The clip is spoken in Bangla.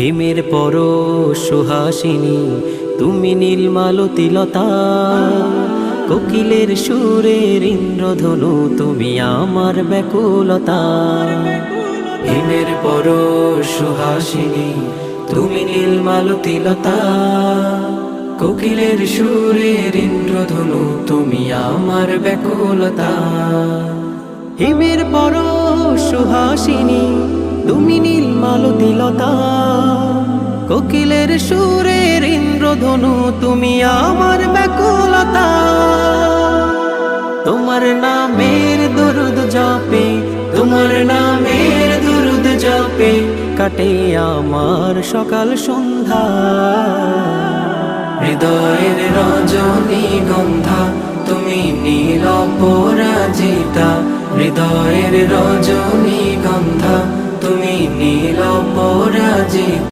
হেমের পর সুহাসিনী তুমি নীলমালতিলতা, কোকিলের সুরের ইন্দ্রধনু তুমি আমার ব্যাকুলতা। হেমের পর সুহাসিনী তুমি নীলমালতিলতা, কোকিলের সুরের ইন্দ্রধনু তুমি আমার ব্যাকুলতা। হিমের পর সুহাসিনী তুমি নীলমালতিলতা, কোকিলের সুরের ইন্দ্রধনু তুমি আমার ব্যাকুলতা। তোমার নামের দরুদ জপে, তোমার নামের দরুদ জপে কাটে আমার সকাল সন্ধ্যা। হৃদয়ের রজনীগন্ধা তুমি নীল অপরাজিতা, হৃদয়ের রজনীগন্ধা তুমি নীল অপরাজিতা।